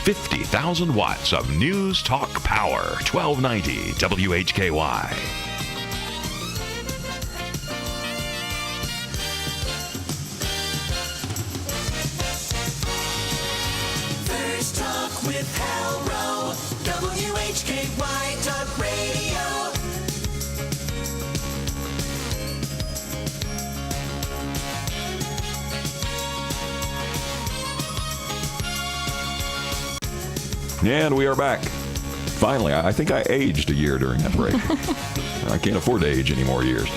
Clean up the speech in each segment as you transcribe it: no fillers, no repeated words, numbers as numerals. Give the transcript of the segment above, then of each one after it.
50,000 watts of news talk power. 1290 WHKY. First Talk with Hal Row, WHKY Talk Radio. And we are back. Finally, I think I aged a year during that break. I can't afford to age any more years.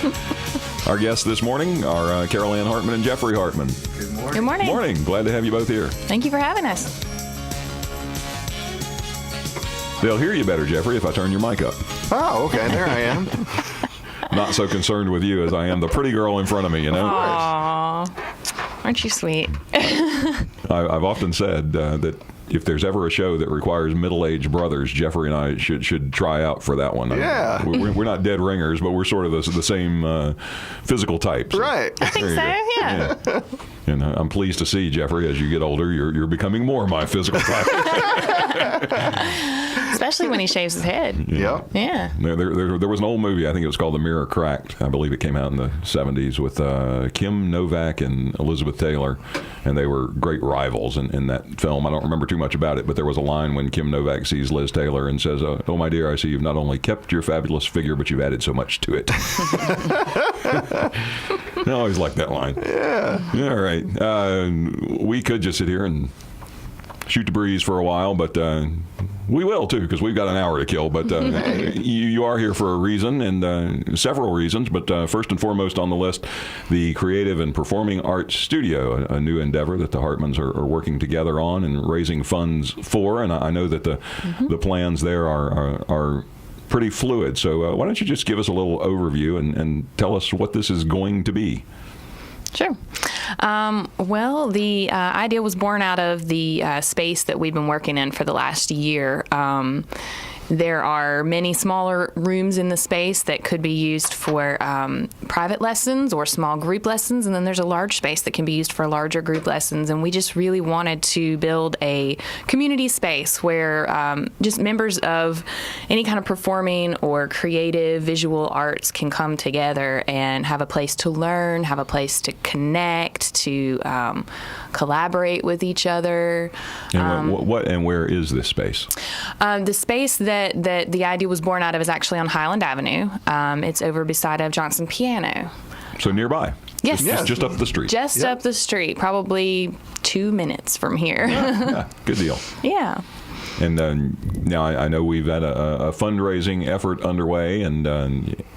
Our guests this morning are Carol Anne Hartman and Jeffrey Hartman. Good morning. Good morning. Morning. Glad to have you both here. Thank you for having us. They'll hear you better, Jeffrey, if I turn your mic up. Oh, okay. There I am. Not so concerned with you as I am the pretty girl in front of me, you know? Aww. Aren't you sweet? I've often said that if there's ever a show that requires middle-aged brothers, Jeffrey and I should try out for that one. Yeah. We're not dead ringers, but we're sort of the same physical types. Right. I think so, yeah. And I'm pleased to see, Jeffrey, as you get older, you're becoming more my physical type. Especially when he shaves his head. Yep. Yeah. There was an old movie, I think it was called The Mirror Cracked. I believe it came out in the 70s with Kim Novak and Elizabeth Taylor, and they were great rivals in that film. I don't remember too much about it, but there was a line when Kim Novak sees Liz Taylor and says, "Oh, my dear, I see you've not only kept your fabulous figure, but you've added so much to it." I always like that line. Yeah. All right. We could just sit here and shoot the breeze for a while, but we will too, because we've got an hour to kill. But you are here for a reason, and several reasons. But first and foremost on the list, the Creative and Performing Arts Studio, a new endeavor that the Hartmans are working together on and raising funds for. And I know that the plans there are pretty fluid. So why don't you just give us a little overview and tell us what this is going to be? Sure. Well, the idea was born out of the space that we've been working in for the last year. There are many smaller rooms in the space that could be used for private lessons or small group lessons, and then there's a large space that can be used for larger group lessons. And we just really wanted to build a community space where just members of any kind of performing or creative visual arts can come together and have a place to learn, have a place to connect, to collaborate with each other. And what and where is this space? The space that the idea was born out of is actually on Highland Avenue. It's over beside of Johnson Piano. So nearby. Yes. Just up the street. Just up the street, probably 2 minutes from here. Yeah, good deal. Yeah. And now I know we've had a fundraising effort underway, and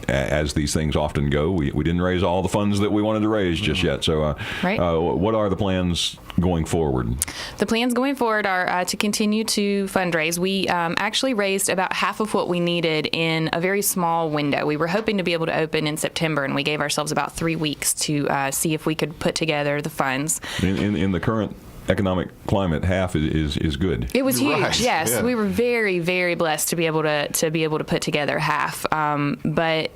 as these things often go, we didn't raise all the funds that we wanted to raise just yet. So Right. What are the plans going forward? The plans going forward are to continue to fundraise. We actually raised about half of what we needed in a very small window. We were hoping to be able to open in September, and we gave ourselves about 3 weeks to see if we could put together the funds. In the current economic climate, half is good. It was huge. Right. Yes, Yeah. we were very, very blessed to be able to put together half. But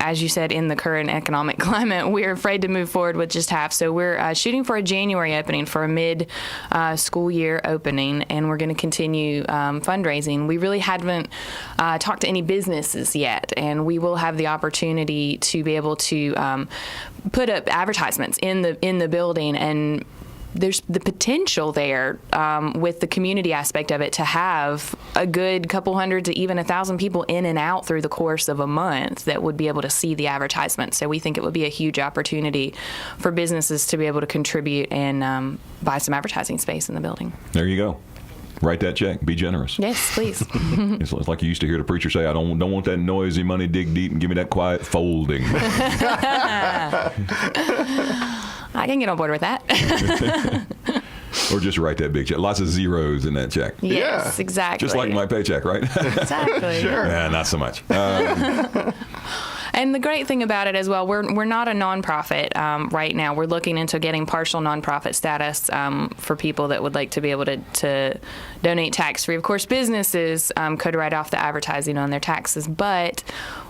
as you said, in the current economic climate, we're afraid to move forward with just half. So we're shooting for a January opening, for a mid school year opening, and we're going to continue fundraising. We really haven't talked to any businesses yet, and we will have the opportunity to be able to put up advertisements in the building, and there's the potential there with the community aspect of it to have a good couple hundred to even 1,000 people in and out through the course of a month that would be able to see the advertisement. So we think it would be a huge opportunity for businesses to be able to contribute and buy some advertising space in the building. There you go. Write that check. Be generous. Yes, please. It's like you used to hear the preacher say, "I don't want that noisy money, dig deep, and give me that quiet folding." I can get on board with that. Or just write that big check. Lots of zeros in that check. Yes, exactly. Just like my paycheck, right? Exactly. Sure. Yeah, not so much. And the great thing about it as well, we're not a nonprofit right now. We're looking into getting partial nonprofit status for people that would like to be able to donate tax-free. Of course, businesses could write off the advertising on their taxes, but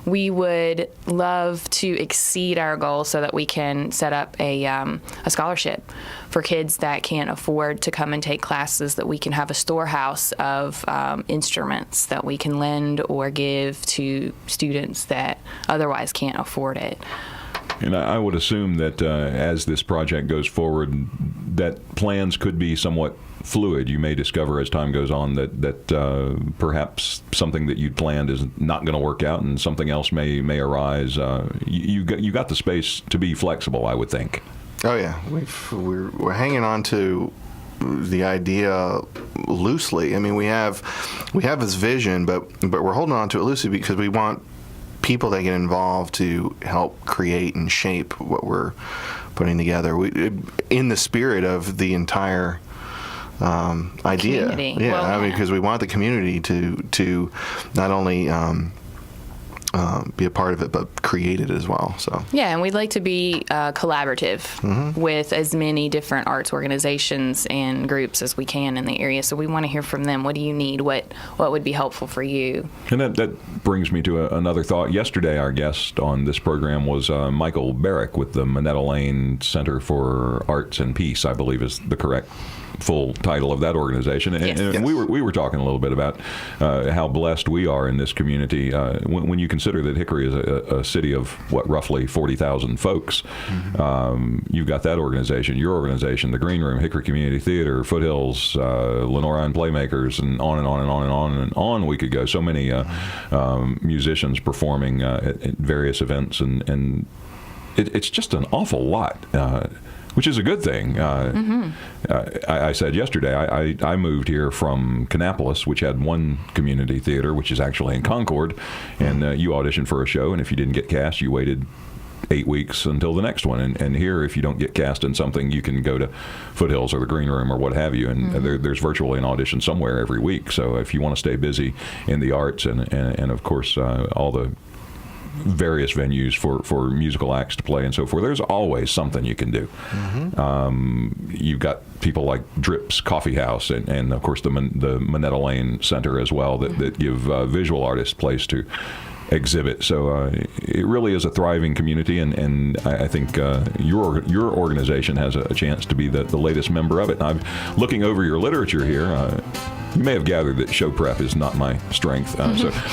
we would love to exceed our goal so that we can set up a scholarship for kids that can't afford to come and take classes, that we can have a storehouse of instruments that we can lend or give to students that otherwise can't afford it. And I would assume that as this project goes forward, that plans could be somewhat fluid. You may discover as time goes on that perhaps something that you'd planned is not going to work out, and something else may arise. You got the space to be flexible, I would think. Oh yeah, we're hanging on to the idea loosely. I mean, we have this vision, but we're holding on to it loosely because we want people that get involved to help create and shape what we're putting together. In the spirit of the entire idea. Community. Yeah, Well, I mean, because we want the community to not only be a part of it, but create it as well. So Yeah, and we'd like to be collaborative with as many different arts organizations and groups as we can in the area. So we want to hear from them. What do you need? What would be helpful for you? And that brings me to another thought. Yesterday, our guest on this program was Michael Barrick with the Minetta Lane Center for Arts and Peace, I believe is the correct full title of that organization. And, Yes. and we were talking a little bit about how blessed we are in this community. When you consider that Hickory is a city of, roughly 40,000 folks, you've got that organization, your organization, the Green Room, Hickory Community Theater, Foothills, Lenora Playmakers, and on and on and on and on and on we could go. So many musicians performing at various events, and it's just an awful lot. Which is a good thing. I said yesterday, I moved here from Kannapolis, which had one community theater, which is actually in Concord, and you auditioned for a show, and if you didn't get cast, you waited 8 weeks until the next one. And here, if you don't get cast in something, you can go to Foothills or the Green Room or what have you, and there's virtually an audition somewhere every week. So if you want to stay busy in the arts and of course, all the various venues for musical acts to play and so forth, there's always something you can do. You've got people like Drip's Coffee House and of course the Minetta Lane Center as well that give visual artists place to exhibit. So it really is a thriving community, and I think your organization has a chance to be the latest member of it. And I'm looking over your literature here. You may have gathered that show prep is not my strength.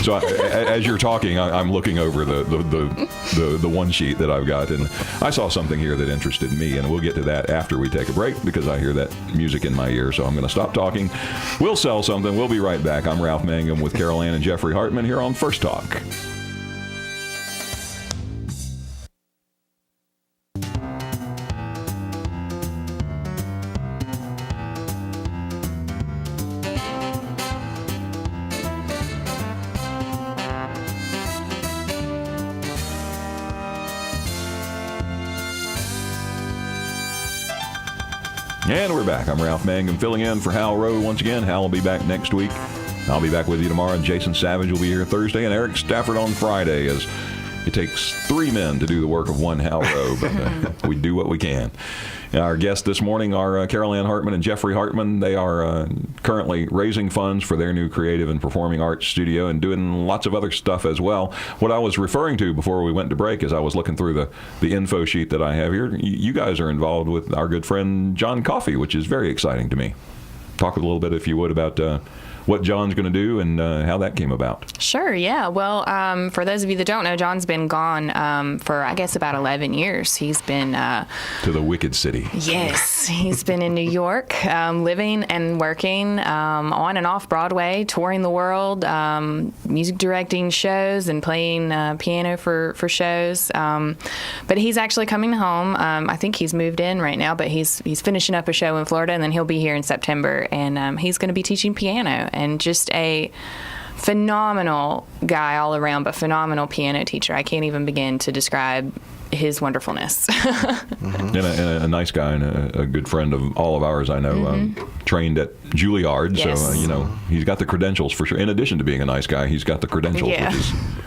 So as you're talking, I'm looking over the one sheet that I've got, and I saw something here that interested me, and we'll get to that after we take a break because I hear that music in my ear. So I'm going to stop talking. We'll sell something. We'll be right back. I'm Ralph Mangum with Carol Anne and Jeffrey Hartman here on First Talk. And we're back. I'm Ralph Mangum filling in for Hal Row once again. Hal will be back next week. I'll be back with you tomorrow. Jason Savage will be here Thursday, and Eric Stafford on Friday, as it takes 3 men to do the work of one Hal Row, but we do what we can. Our guests this morning are Carol Anne Hartman and Jeffrey Hartman. They are currently raising funds for their new creative and performing arts studio and doing lots of other stuff as well. What I was referring to before we went to break is I was looking through the info sheet that I have here. You guys are involved with our good friend John Coffey, which is very exciting to me. Talk a little bit, if you would, about what John's going to do and how that came about. Sure, yeah. Well, for those of you that don't know, John's been gone for, I guess, about 11 years. He's been... to the Wicked City. Yes. He's been in New York, living and working on and off Broadway, touring the world, music directing shows and playing piano for shows. But he's actually coming home. I think he's moved in right now, but he's finishing up a show in Florida, and then he'll be here in September. And he's going to be teaching piano. And just a phenomenal guy all around, but phenomenal piano teacher. I can't even begin to describe his wonderfulness. And a nice guy and a good friend of all of ours, I know, trained at Juilliard. Yes. So, he's got the credentials for sure. In addition to being a nice guy, he's got the credentials, Yeah.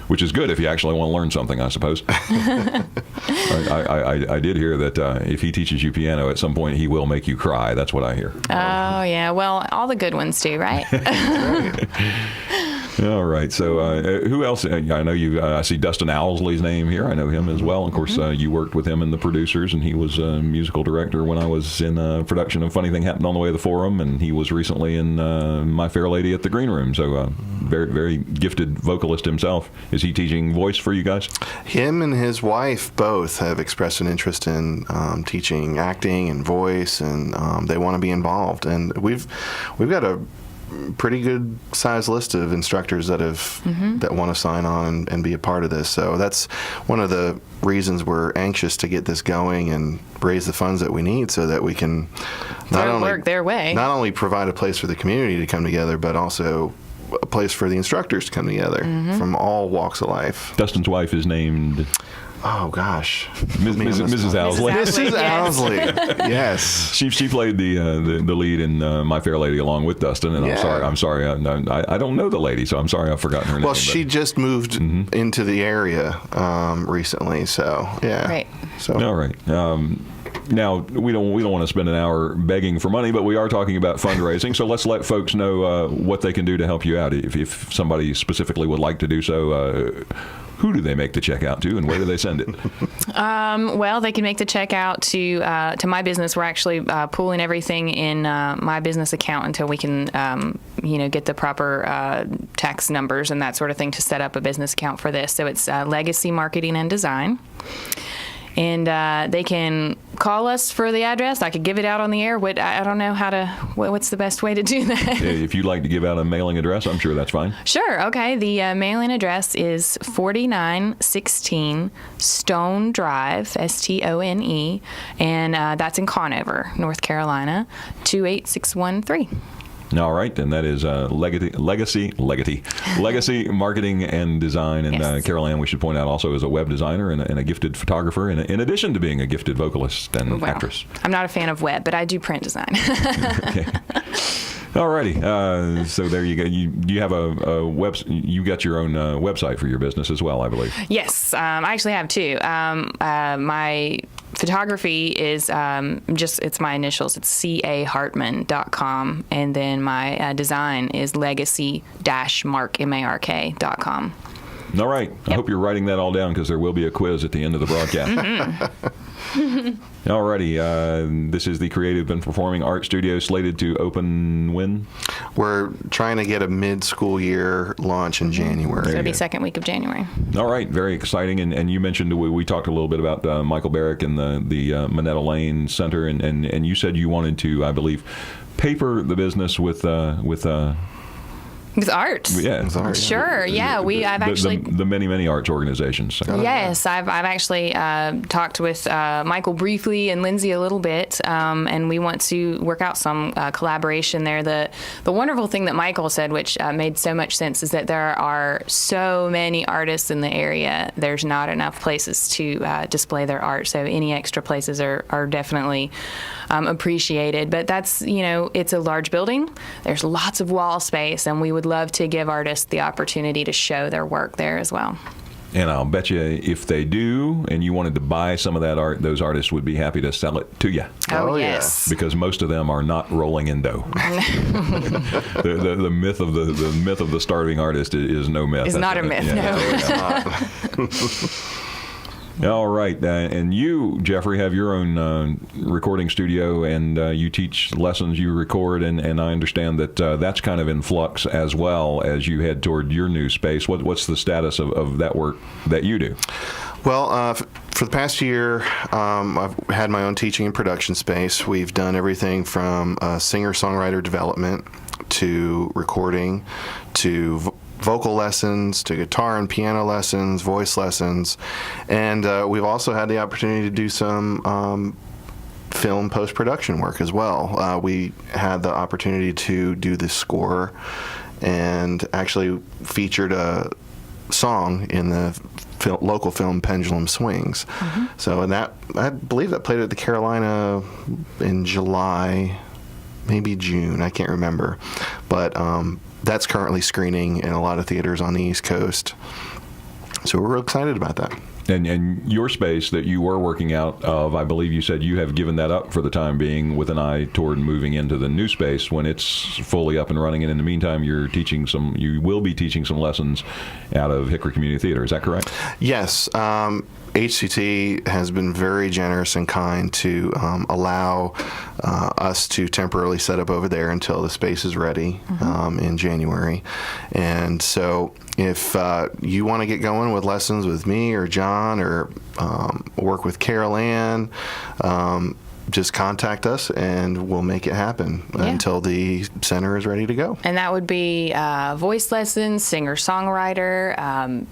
which is good if you actually want to learn something, I suppose. I did hear that if he teaches you piano, at some point he will make you cry. That's what I hear. Oh, yeah. Well, all the good ones do, right? All right. So who else? I know you. I see Dustin Owsley's name here. I know him as well. Of course, you worked with him in the producers, and he was a musical director when I was in production of Funny Thing Happened on the Way to the Forum, and he was recently in My Fair Lady at the Green Room. So very, very gifted vocalist himself. Is he teaching voice for you guys? Him and his wife both have expressed an interest in teaching acting and voice, and they want to be involved. And we've got a pretty good size list of instructors that want to sign on and be a part of this. So that's one of the reasons we're anxious to get this going and raise the funds that we need so that we can work their way. Not only provide a place for the community to come together, but also a place for the instructors to come together from all walks of life. Dustin's wife is named... Oh gosh, Mrs. Owsley. Mrs. Yes. Owsley. Yes. She played the lead in My Fair Lady along with Dustin, and Yeah. I'm sorry, I don't know the lady, so I'm sorry I've forgotten her name. Well, she just moved into the area recently, so yeah. Right. So All right. Now we don't want to spend an hour begging for money, but we are talking about fundraising. So let's let folks know what they can do to help you out. If somebody specifically would like to do so, who do they make the check out to, and where do they send it? Well, they can make the check out to my business. We're actually pooling everything in my business account until we can, get the proper tax numbers and that sort of thing to set up a business account for this. So it's Legacy Marketing and Design. And they can call us for the address. I could give it out on the air. I don't know what's the best way to do that. If you'd like to give out a mailing address, I'm sure that's fine. Sure. Okay. The mailing address is 4916 Stone Drive, Stone, and that's in Conover, North Carolina, 28613. All right, and that is Legacy Marketing and Design. And Yes. Carol Anne, we should point out, also is a web designer and a gifted photographer, in addition to being a gifted vocalist and actress. I'm not a fan of web, but I do print design. Okay. Alrighty, so there you go. You have a web. You got your own website for your business as well, I believe. Yes, I actually have two. My photography is it's my initials. It's cahartman.com, and then my design is legacy-mark.com. All right. I hope you're writing that all down because there will be a quiz at the end of the broadcast. Alrighty. This is the Creative and Performing Arts Studio, slated to open when? we're trying to get a mid-school year launch in January. It'll be second week of January. All right. Very exciting. And you mentioned, we talked a little bit about Michael Barrick and the Minetta Lane Center, and you said you wanted to, I believe, paper the business with With art. Yeah. With art, Sure. Yeah. I've actually. The many arts organizations. So. Yes, I've actually talked with Michael briefly and Lindsay a little bit, and we want to work out some collaboration there. The wonderful thing that Michael said, which made so much sense, is that there are so many artists in the area. There's not enough places to display their art, so any extra places are definitely appreciated. But that's, it's a large building. There's lots of wall space, and we would love to give artists the opportunity to show their work there as well. And I'll bet you if they do, and you wanted to buy some of that art, those artists would be happy to sell it to you. Oh, yeah. yes. Because most of them are not rolling in dough. the myth of the starving artist is no myth. It's not a myth, no. All right, and you, Jeffrey, have your own recording studio, and you teach lessons, you record, and I understand that that's kind of in flux as well as you head toward your new space. What's the status of that work that you do? Well, for the past year, I've had my own teaching and production space. We've done everything from singer-songwriter development to recording to vocal lessons to guitar and piano lessons, voice lessons, and we've also had the opportunity to do some film post-production work as well. We had the opportunity to do the score and actually featured a song in the local film Pendulum Swings. Mm-hmm. So, and that, I believe that played at the Carolina in July, maybe June, I can't remember, but that's currently screening in a lot of theaters on the East Coast. So we're real excited about that. And your space that you were working out of, I believe you said you have given that up for the time being with an eye toward moving into the new space when it's fully up and running. And in the meantime, you will be teaching some lessons out of Hickory Community Theater. Is that correct? Yes. HCT has been very generous and kind to allow us to temporarily set up over there until the space is ready in January. And so if you want to get going with lessons with me or John or work with Carol Anne, just contact us and we'll make it happen until the center is ready to go. And that would be voice lessons, singer-songwriter,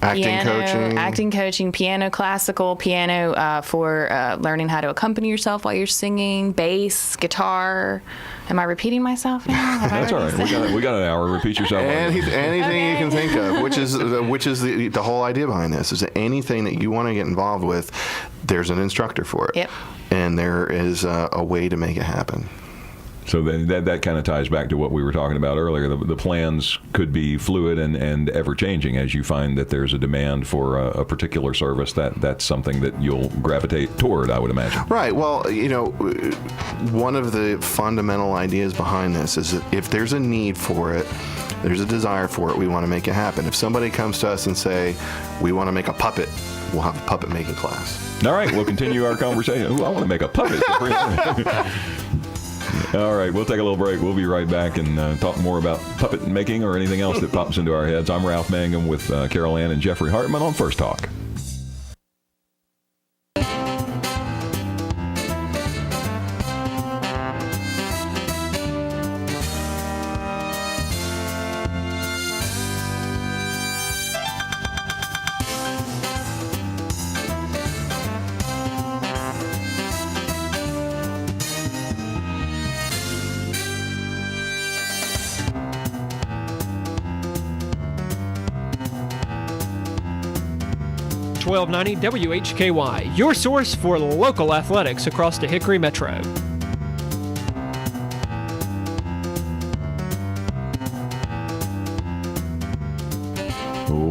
acting coaching, piano, classical, piano for learning how to accompany yourself while you're singing, bass, guitar. Am I repeating myself now? That's all right. We got an hour. Repeat yourself. Anything you can think of, which is the whole idea behind this, is that anything that you want to get involved with, there's an instructor for it. Yep. And there is a way to make it happen. So then that kind of ties back to what we were talking about earlier. The plans could be fluid and ever-changing as you find that there's a demand for a particular service. That's something that you'll gravitate toward, I would imagine. Right. Well, one of the fundamental ideas behind this is that if there's a need for it, there's a desire for it, we want to make it happen. If somebody comes to us and say, we want to make a puppet, we'll have a puppet making class. All right, we'll continue our conversation. Ooh, I want to make a puppet. All right, we'll take a little break. We'll be right back and talk more about puppet making or anything else that pops into our heads. I'm Ralph Mangum with Carol Anne and Jeffrey Hartman on First Talk. .1290 WHKY, your source for local athletics across the Hickory Metro.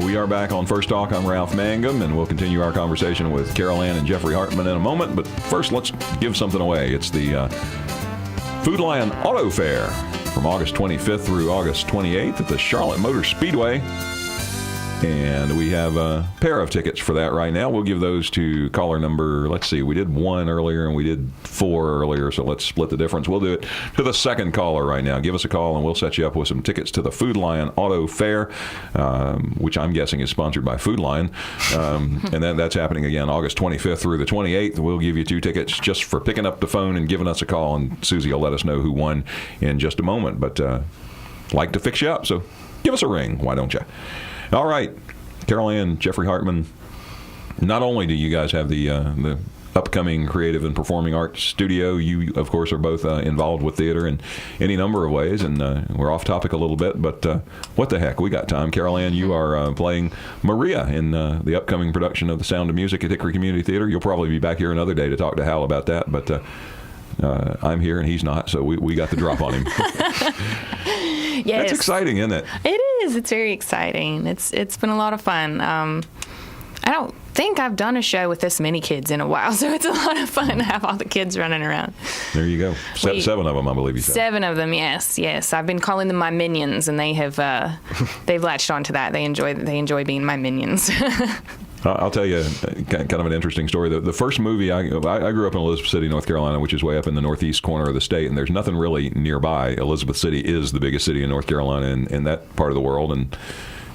We are back on First Talk. I'm Ralph Mangum, and we'll continue our conversation with Carol Anne and Jeffrey Hartman in a moment. But first, let's give something away. It's the Food Lion Auto Fair from August 25th through August 28th at the Charlotte Motor Speedway. And we have a pair of tickets for that right now. We'll give those to caller number, let's see, we did 1 earlier and we did 4 earlier, so let's split the difference. We'll do it to the second caller right now. Give us a call and we'll set you up with some tickets to the Food Lion Auto Fair, which I'm guessing is sponsored by Food Lion. And that's happening again August 25th through the 28th. We'll give you 2 tickets just for picking up the phone and giving us a call, and Susie will let us know who won in just a moment. But like to fix you up, so give us a ring, why don't you? All right, Carol Anne, Jeffrey Hartman, not only do you guys have the upcoming creative and performing arts studio, you, of course, are both involved with theater in any number of ways, and we're off topic a little bit, but what the heck, we got time. Carol Anne, you are playing Maria in the upcoming production of The Sound of Music at Hickory Community Theater. You'll probably be back here another day to talk to Hal about that, but I'm here and he's not, so we got the drop on him. Yes. That's exciting, isn't it? It is. It's very exciting. It's been a lot of fun. I don't think I've done a show with this many kids in a while, so it's a lot of fun to have all the kids running around. There you go. 7 of them, I believe you said. 7 of them, yes. I've been calling them my minions, and they have they've latched onto that. They enjoy being my minions. I'll tell you kind of an interesting story. The first movie, I grew up in Elizabeth City, North Carolina, which is way up in the northeast corner of the state, and there's nothing really nearby. Elizabeth City is the biggest city in North Carolina in that part of the world, and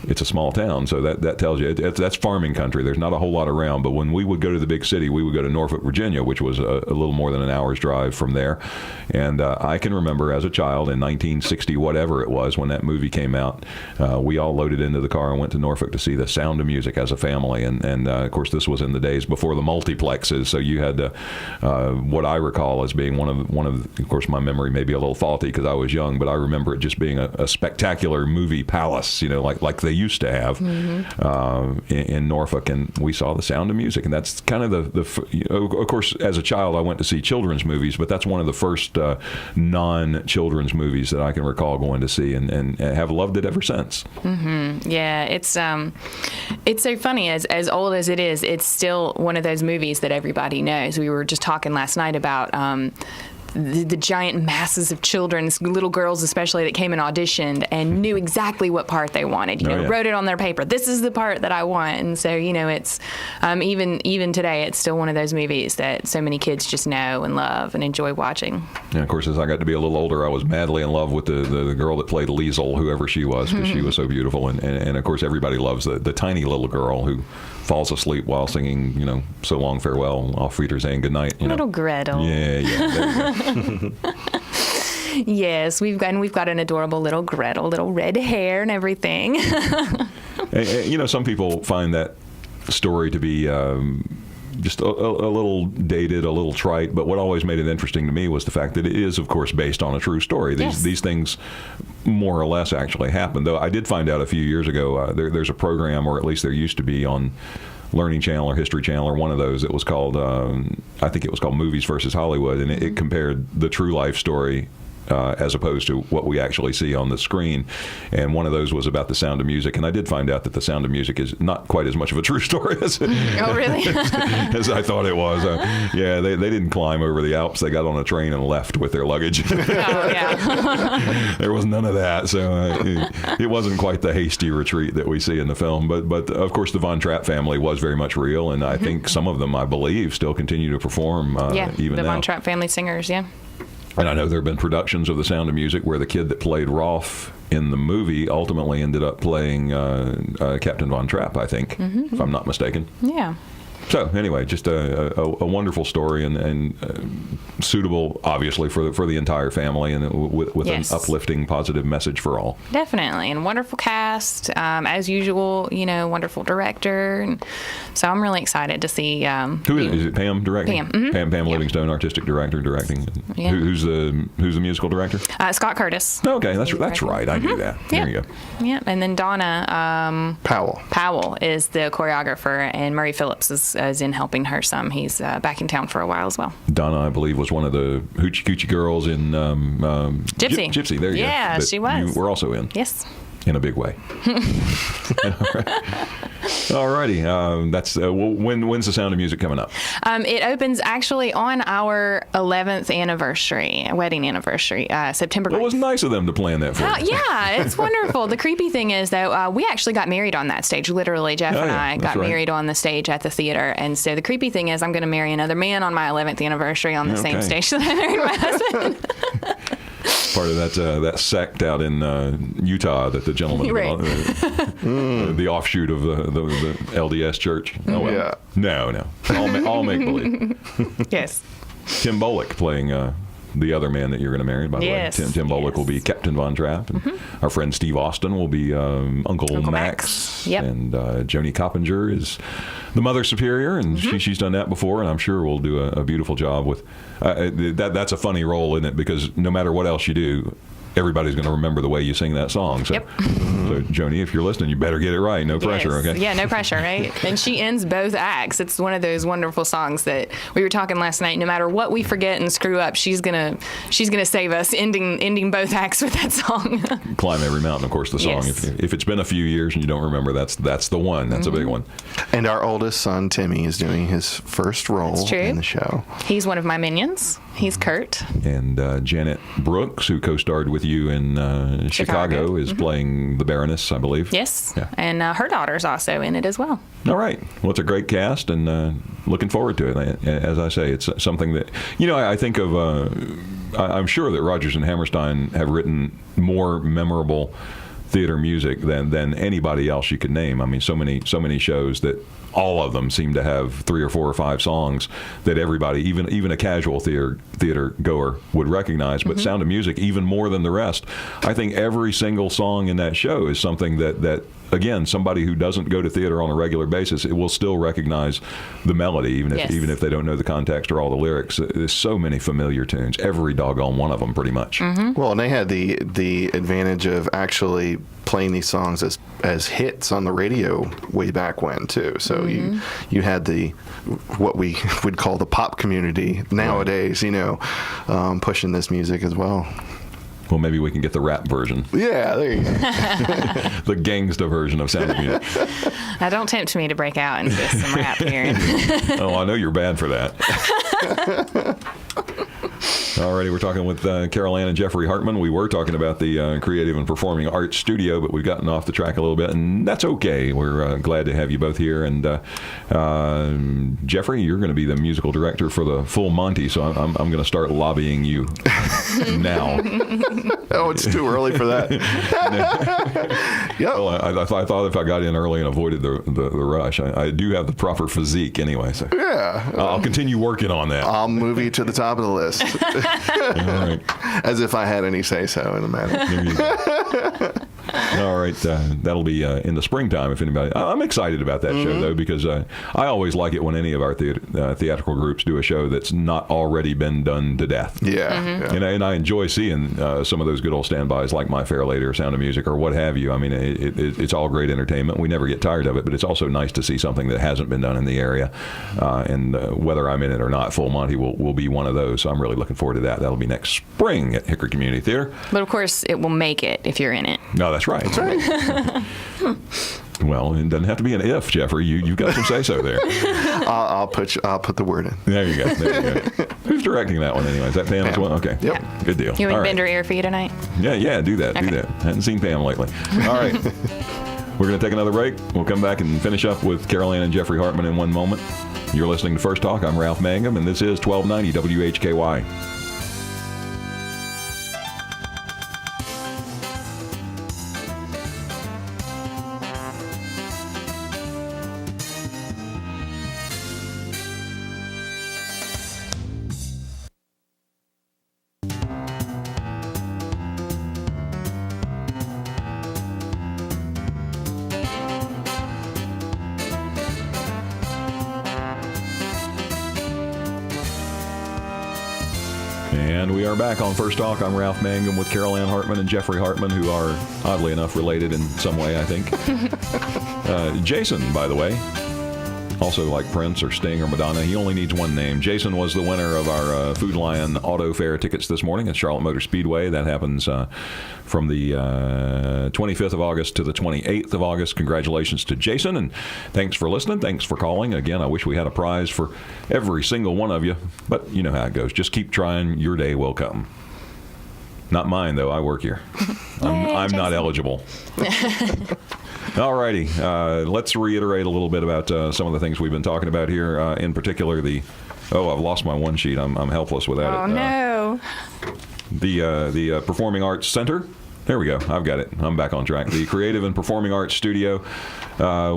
it's a small town, so that tells you that's farming country. There's not a whole lot around, but when we would go to the big city, we would go to Norfolk, Virginia, which was a little more than an hour's drive from there. And I can remember as a child in 1960, whatever it was, when that movie came out, we all loaded into the car and went to Norfolk to see The Sound of Music as a family. And of course, this was in the days before the multiplexes, so you had what I recall as being one of course, my memory may be a little faulty because I was young, but I remember it just being a spectacular movie palace, like they used to have in Norfolk, and we saw The Sound of Music, and that's kind of of course, as a child, I went to see children's movies, but that's one of the first non-children's movies that I can recall going to see, and have loved it ever since. Yeah, it's so funny. As old as it is, it's still one of those movies that everybody knows. We were just talking last night about the giant masses of children, little girls especially, that came and auditioned and knew exactly what part they wanted. Wrote it on their paper. This is the part that I want. And so, it's even today, it's still one of those movies that so many kids just know and love and enjoy watching. And of course, as I got to be a little older, I was madly in love with the girl that played Liesel, whoever she was, because she was so beautiful. And of course, everybody loves the tiny little girl who falls asleep while singing, So Long Farewell, Auf Wiedersehen, Good Night. Little Gretel. Yeah. There you go. Yes, we've got an adorable little Gretel, little red hair and everything. Some people find that story to be just a little dated, a little trite, but what always made it interesting to me was the fact that it is, of course, based on a true story. These things more or less actually happened, though I did find out a few years ago there's a program, or at least there used to be, on Learning Channel or History Channel or one of those. It was called, I think it was called Movies versus Hollywood, and it compared the true life story as opposed to what we actually see on the screen. And one of those was about The Sound of Music. And I did find out that The Sound of Music is not quite as much of a true story as, oh, really? as I thought it was. They didn't climb over the Alps. They got on a train and left with their luggage. Oh, yeah. There was none of that. So it wasn't quite the hasty retreat that we see in the film. But of course, the Von Trapp family was very much real. And I think some of them, I believe, still continue to perform even the now. Von Trapp family singers, yeah. And I know there have been productions of The Sound of Music where the kid that played Rolf in the movie ultimately ended up playing Captain Von Trapp, I think, if I'm not mistaken. Yeah. So anyway, just a wonderful story and suitable, obviously, for the entire family, and with an uplifting, positive message for all. Definitely, and wonderful cast, as usual. Wonderful director, and so I'm really excited to see. Who is it? Pam directing. Pam. Pam Livingstone, artistic director, directing. Yeah. Who's the musical director? Scott Curtis. Okay, that's right. I knew that. There you go. Yeah, and then Donna Powell is the choreographer, and Murray Phillips is in helping her some. He's back in town for a while as well. Donna, I believe, was one of the Hoochie Coochie girls in Gypsy. Gypsy, there you go. Yeah, she was. You were also in. Yes. In a big way. All righty. That's when's The Sound of Music coming up? It opens actually on our 11th anniversary, wedding anniversary, September 9th. It was nice of them to plan that for you. Yeah, it's wonderful. The creepy thing is, though, we actually got married on that stage. Literally, Jeff and I got married on the stage at the theater. And so the creepy thing is, I'm going to marry another man on my 11th anniversary on the same stage that I married my husband. Part of that sect out in Utah that the gentleman, the offshoot of the LDS church. Oh, well. Yeah. No. All make believe. Yes. Tim Bullock playing the other man that you're going to marry, by the way. Tim Bullock will be Captain Von Trapp. And our friend Steve Austin will be Uncle Max. Yep. And Joni Coppinger is the Mother Superior, and she's done that before, and I'm sure we'll do a beautiful job with that's a funny role, isn't it? Because no matter what else you do, everybody's going to remember the way you sing that song. So, so Joni, if you're listening, you better get it right. No pressure, okay? Yeah, no pressure, right? And she ends both acts. It's one of those wonderful songs that we were talking last night. No matter what we forget and screw up, she's gonna save us, ending both acts with that song. Climb Every Mountain, of course, the song. Yes. If it's been a few years and you don't remember, that's the one. That's a big one. And our oldest son, Timmy, is doing his first role in the show. He's one of my minions. He's Kurt. And Janet Brooks, who co-starred with you in Chicago, is playing the Baroness, I believe. Yes. Yeah. And her daughter's also in it as well. All right. Well, it's a great cast, and looking forward to it. As I say, it's something that, I think of, I'm sure that Rodgers and Hammerstein have written more memorable theater music than anybody else you could name. I mean, so many shows that all of them seem to have 3 or 4 or 5 songs that everybody, even a casual theater goer, would recognize. But Sound of Music, even more than the rest, I think every single song in that show is something that again, somebody who doesn't go to theater on a regular basis, it will still recognize the melody, even if they don't know the context or all the lyrics. There's so many familiar tunes, every doggone one of them, pretty much. Well, and they had the advantage of actually playing these songs as hits on the radio way back when too. So you had the what we would call the pop community nowadays, pushing this music as well. Well, maybe we can get the rap version. Yeah, there you go. The gangsta version of Sound of Music. Now, don't tempt me to break out and get some rap here. Oh, I know you're bad for that. Alrighty, we're talking with Carol Anne and Jeffrey Hartman. We were talking about the Creative and Performing Arts Studio, but we've gotten off the track a little bit, and that's okay. We're glad to have you both here. And Jeffrey, you're going to be the musical director for the full Monty, so I'm going to start lobbying you now. Oh, it's too early for that. Yep. Well, I thought if I got in early and avoided the rush, I do have the proper physique anyway. So Yeah. I'll continue working on that. I'll move you to the top of the list. All right. As if I had any say-so in the matter. There you go. All right, that'll be in the springtime. If anybody, I'm excited about that show though, because I always like it when any of our theatrical groups do a show that's not already been done to death. Yeah, yeah. And I enjoy seeing some of those good old standbys like My Fair Lady or Sound of Music or what have you. I mean, it's all great entertainment. We never get tired of it, but it's also nice to see something that hasn't been done in the area. And whether I'm in it or not, Full Monty will be one of those. So I'm really looking forward to that. That'll be next spring at Hickory Community Theater. But of course, it will make it if you're in it. No, that's right. That's right. Well, it doesn't have to be an if, Jeffrey. You've got some say-so there. I'll put the word in. There you go. Who's directing that one anyway? Is that Pam as well? Okay. Yep. Good deal. You All want right. bend her ear for you tonight? Yeah, do that. Okay. Do that. Hadn't seen Pam lately. All right. We're going to take another break. We'll come back and finish up with Carol Anne and Jeffrey Hartman in one moment. You're listening to First Talk. I'm Ralph Mangum, and this is 1290 WHKY. And we are back on First Talk. I'm Ralph Mangum with Carol Anne Hartman and Jeffrey Hartman, who are oddly enough related in some way, I think. Jason, by the way, also like Prince or Sting or Madonna, he only needs one name. Jason was the winner of our Food Lion Auto Fair tickets this morning at Charlotte Motor Speedway. That happens from the 25th of August to the 28th of August. Congratulations to Jason, and thanks for listening. Thanks for calling. Again, I wish we had a prize for every single one of you, but you know how it goes. Just keep trying. Your day will come. Not mine, though. I work here. I'm not eligible. All righty. Let's reiterate a little bit about some of the things we've been talking about here. In particular, I've lost my one sheet. I'm helpless without it. Oh, no. The Performing Arts Center. There we go. I've got it. I'm back on track. The Creative and Performing Arts Studio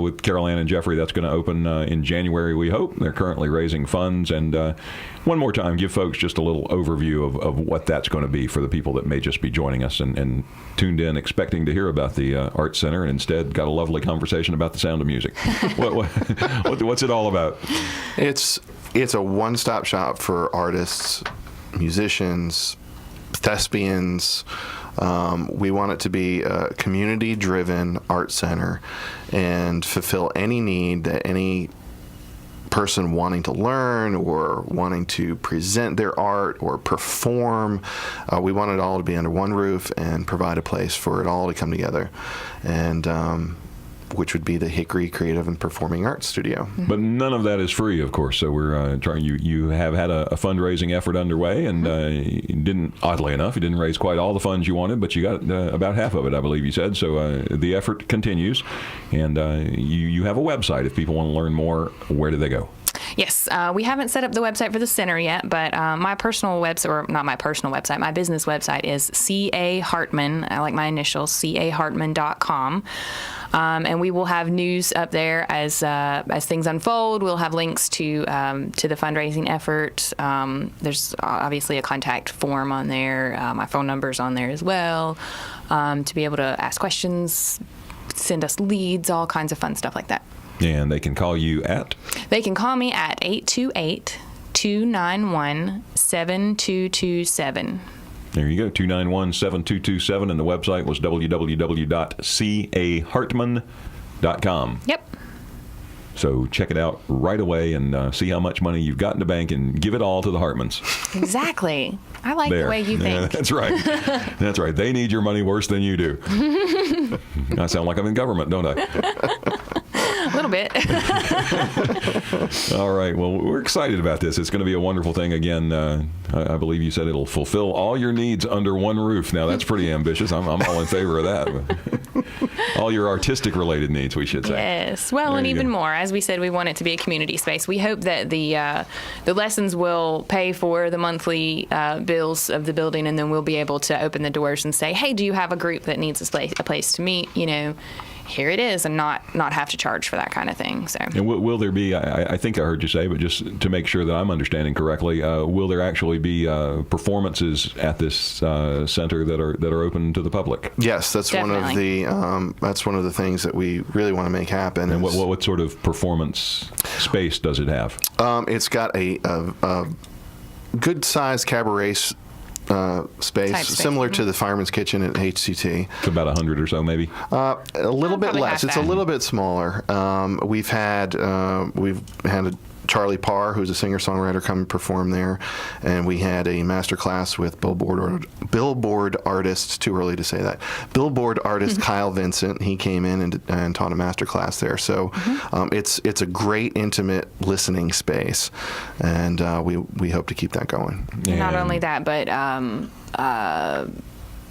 with Carol Anne and Jeffrey. That's going to open in January, we hope. They're currently raising funds. And one more time, give folks just a little overview of what that's going to be for the people that may just be joining us and tuned in expecting to hear about the Arts Center and instead got a lovely conversation about the Sound of Music. What's it all about? It's a one-stop shop for artists, musicians, thespians. We want it to be a community-driven art center and fulfill any need that any person wanting to learn or wanting to present their art or perform. We want it all to be under one roof and provide a place for it all to come together, and which would be the Hickory Creative and Performing Arts Studio. But none of that is free, of course. So we're trying. You have had a fundraising effort underway, and oddly enough, you didn't raise quite all the funds you wanted, but you got about half of it, I believe you said. So the effort continues, and you have a website. If people want to learn more, where do they go? Yes, we haven't set up the website for the center yet, but my personal website, or not my personal website, my business website is C.A. Hartman. I like my initials, cahartman.com. And we will have news up there as things unfold. We'll have links to the fundraising effort. There's obviously a contact form on there. My phone number's on there as well, to be able to ask questions, send us leads, all kinds of fun stuff like that. And they can call you at? They can call me at 828-291-7227. There you go, 291-7227, and the website was www.cahartman.com. Yep. So check it out right away and see how much money you've got in the bank and give it all to the Hartmans. Exactly. I like There. the way you Yeah, think. that's right. That's right. They need your money worse than you do. I sound like I'm in government, don't I? A little bit. All right. Well, we're excited about this. It's going to be a wonderful thing. Again, I believe you said it'll fulfill all your needs under one roof. Now, that's pretty ambitious. I'm all in favor of that. All your artistic-related needs, we should say. Yes. Well, There and you even go. more. As we said, we want it to be a community space. We hope that the lessons will pay for the monthly bills of the building, and then we'll be able to open the doors and say, hey, do you have a group that needs a place to meet? You know, here it is, and not have to charge for that kind of thing. So. And will there be, I think I heard you say, but just to make sure that I'm understanding correctly, will there actually be performances at this center that are open to the public? Yes, that's Definitely. one of the things that we really want to make happen. And is- what sort of performance space does it have? It's got a good-sized cabaret space, Type space. similar to the Fireman's Kitchen at HCT. It's about 100 or so, maybe. A little bit probably less. half It's a that. little bit smaller. We've had a Charlie Parr, who's a singer-songwriter, come and perform there, and we had a master class with Billboard artist. Too early to say that. Billboard artist Kyle Vincent. He came in and taught a master class there. So it's a great intimate listening space, and we hope to keep that going. Not And- only that, but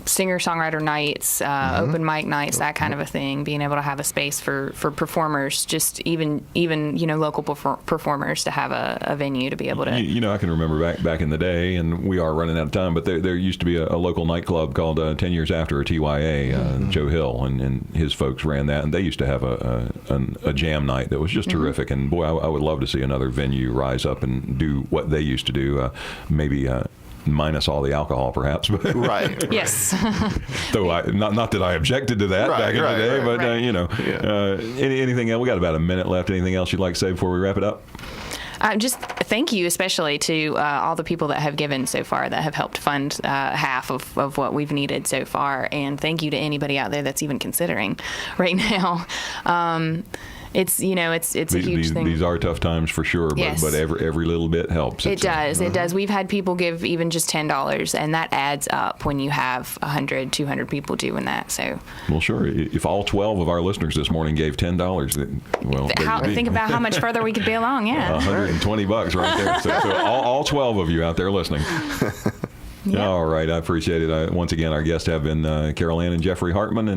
singer-songwriter nights, open mic nights, that kind of a thing. Being able to have a space for performers, just even local performers, to have a venue to be able to. You know, I can remember back in the day, and we are running out of time, but there used to be a local nightclub called 10 Years After, a TYA, Joe Hill, and his folks ran that, and they used to have a jam night that was just terrific. And boy, I would love to see another venue rise up and do what they used to do, maybe minus all the alcohol, perhaps. But Right. Yes. though not that I objected to that back in the day, but anything else? We got about a minute left. Anything else you'd like to say before we wrap it up? Just thank you, especially to all the people that have given so far, that have helped fund half of what we've needed so far, and thank you to anybody out there that's even considering right now. It's a huge thing. These are tough times for sure, Yes. but every little bit helps. It does. We've had people give even just $10, and that adds up when you have 100, 200 people doing that. So, Well, sure. If all 12 of our listeners this morning gave $10, then, well, there you be. think about how much further we could be along. Yeah. $120 right there. So all 12 of you out there listening. Yep. All right, I appreciate it. Once again, our guests have been Carol Anne and Jeffrey Hartman,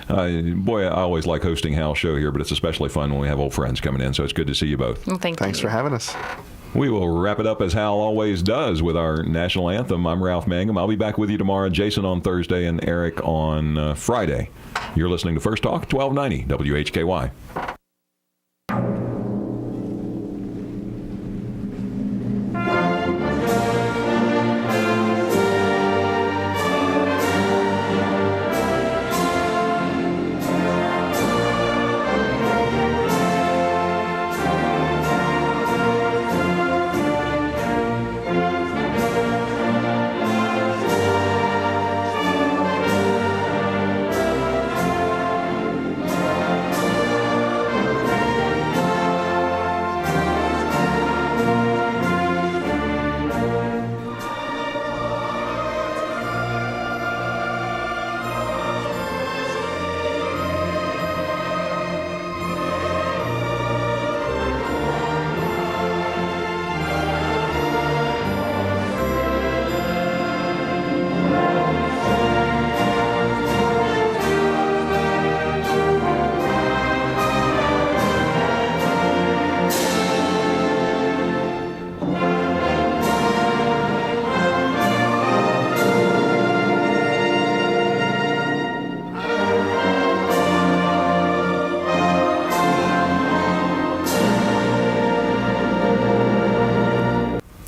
and boy, I always like hosting Hal's show here, but it's especially fun when we have old friends coming in, so it's good to see you both. Well, Thanks for having us. We will wrap it up as Hal always does with our national anthem. I'm Ralph Mangum. I'll be back with you tomorrow, Jason on Thursday, and Eric on Friday. You're listening to First Talk, 1290 WHKY.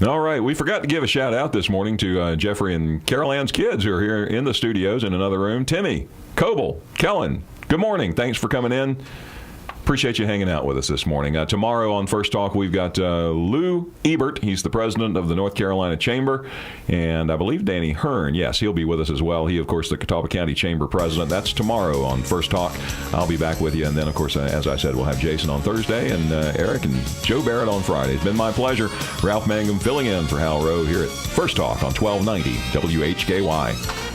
All right, we forgot to give a shout out this morning to Jeffrey and Carol Ann's kids who are here in the studios in another room. Timmy, Coble, Kellen, good morning. Thanks for coming in. Appreciate you hanging out with us this morning. Tomorrow on First Talk, we've got Lou Ebert. He's the president of the North Carolina Chamber. And I believe Danny Hearn, yes, he'll be with us as well. He, of course, the Catawba County Chamber president. That's tomorrow on First Talk. I'll be back with you. And then, of course, as I said, we'll have Jason on Thursday and Eric and Joe Barrett on Friday. It's been my pleasure. Ralph Mangum filling in for Hal Row here at First Talk on 1290 WHKY.